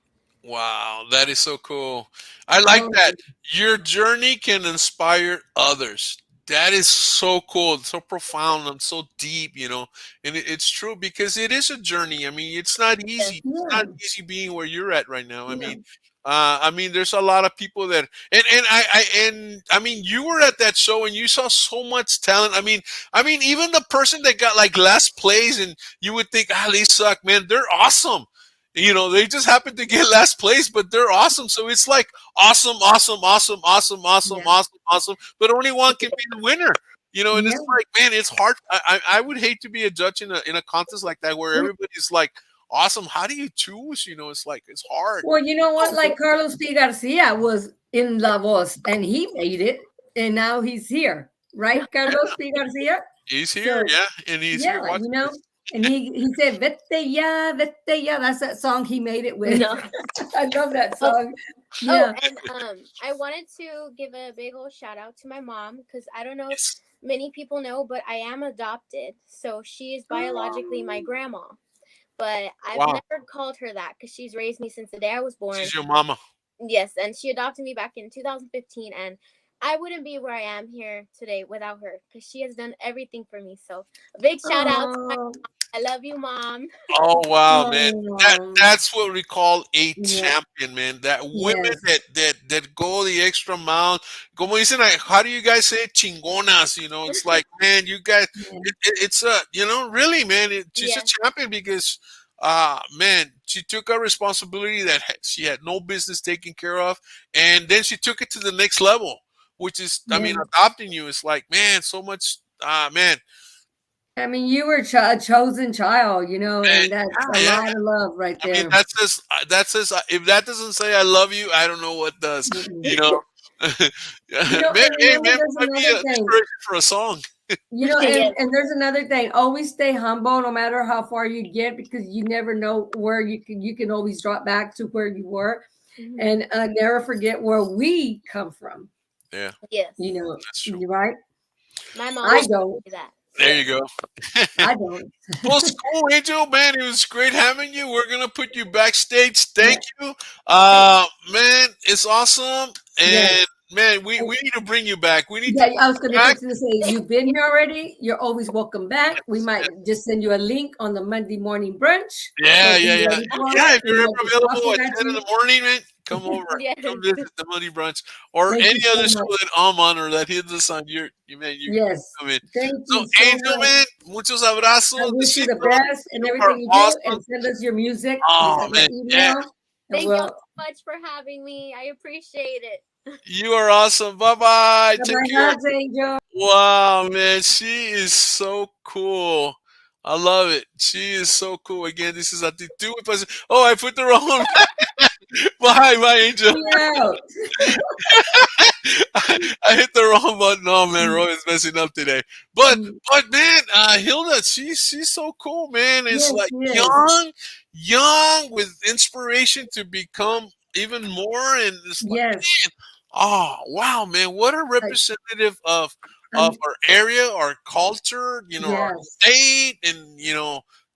Wow, that is so cool. I like that. Your journey can inspire others. That is so cool, so profound, and so deep, And it's true because it is a journey. I mean, it's not easy. It's not easy being where you're at right now. I mean, there's a lot of people that, I mean, you were at that show and you saw so much talent. I mean, even the person that got like last place, and you would think, they suck, man. They're awesome. They just happen to get last place, but they're awesome. So it's like awesome. But only one can be the winner. And it's like, man, it's hard. I would hate to be a judge in a contest like that where everybody's like, awesome. How do you choose? It's like, it's hard. Well, you know what? Like Carlos P. Garcia was in La Voz and he made it, and now he's here, right? Carlos P. Garcia? He's here, and he's here watching this. And he said, Vete ya, vete ya. That's that song he made it with. No. I love that song. Yeah. Oh, and I wanted to give a big old shout out to my mom, because I don't know if many people know, but I am adopted. So she is biologically my grandma. But I've never called her that because she's raised me since the day I was born. She's your mama. Yes, and she adopted me back in 2015, and I wouldn't be where I am here today without her, because she has done everything for me. So a big shout out to my mom. I love you, Mom. Oh wow, man! That's what we call a champion, man. That women that go the extra mile. Como dicen, how do you guys say it? Chingonas? It's like, man, you guys. It's really, man. She's a champion because, man, she took a responsibility that she had no business taking care of, and then she took it to the next level, which is, I mean, adopting you. It's like, man, so much, man. I mean, you were a chosen child, and that's a lot of love right there. I mean, that says, if that doesn't say I love you, I don't know what does, Maybe might be an inspiration for a song. And there's another thing. Always stay humble, no matter how far you get, because you never know where you can always drop back to where you were, and never forget where we come from. Yeah. Yes. That's true. You're right. My mom. I don't. Do that. There you go. I don't. Well, it's cool, Angel, man. It was great having you. We're gonna put you backstage. Thank you, man. It's awesome, and man, we need to bring you back. We need. I was going to say, you've been here already. You're always welcome back. We might just send you a link on the Monday morning brunch. Yeah. If you're ever available at 10 in the morning, man, come over. Come visit the Monday brunch or any other school that I'm on or that hits us on you come in. Thank so you Angel, man, muchos abrazos. I wish you the best and everything you do, and send us your music. Oh, man, Thank you so much for having me. I appreciate it. You are awesome. Bye-bye. Take care. Angel. Wow, man. She is so cool. I love it. She is so cool. Again, this is ACTITUD y PASIÓN. Oh, I put the wrong one. Bye, Angel. I hit the wrong button. Oh, man, Roy is messing up today. But man, Hilda, she's so cool, man. It's like young with inspiration to become even more. And it's like, man, oh, wow, man. What a representative of our area, our culture, our state, and,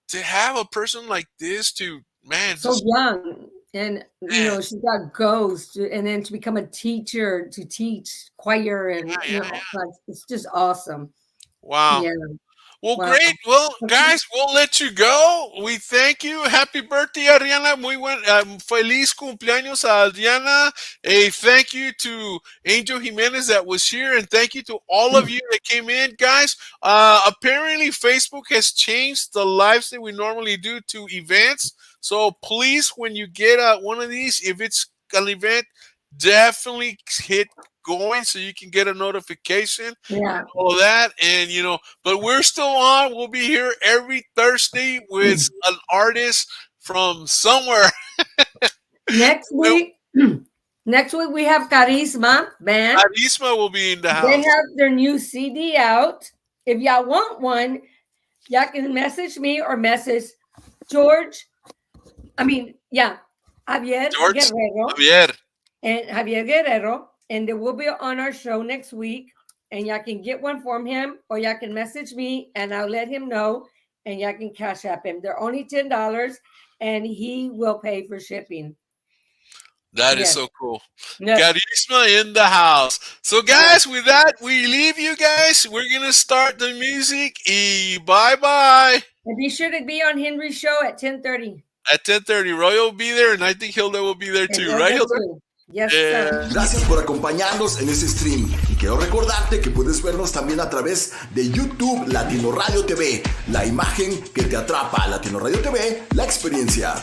to have a person like this to, man. So young. And, she's got goals and then to become a teacher, to teach choir, and, it's just awesome. Wow. Yeah. Well, great. Well, guys, we'll let you go. We thank you. Happy birthday, Adriana. Feliz cumpleaños a Adriana. A thank you to Angel Jimenez that was here, and thank you to all of you that came in, guys. Apparently, Facebook has changed the lives that we normally do to events. So please, when you get one of these, if it's an event, definitely hit going so you can get a notification. All of that. And but we're still on. We'll be here every Thursday with an artist from somewhere. Next week we have Charisma band. Charisma will be in the house. They have their new CD out. If y'all want one, y'all can message me or message 𝗥𝗘𝗗𝗘 Guerrero. Javier. And Javier Guerrero, and they will be on our show next week. And y'all can get one from him, or y'all can message me, and I'll let him know, and y'all can Cash App him. They're only $10, and he will pay for shipping. That is so cool. Yes. Carisma in the house. So, guys, with that, we leave you guys. We're going to start the music. Bye-bye. And be sure to be on Henry's show at 10:30. At 10:30, Roy will be there, and I think Hilda will be there too. Right, Hilda? Yes, sir. Gracias por acompañarnos en este stream. Y quiero recordarte que puedes vernos también a través de YouTube Latino Radio TV. La imagen que te atrapa. Latino Radio TV, la experiencia.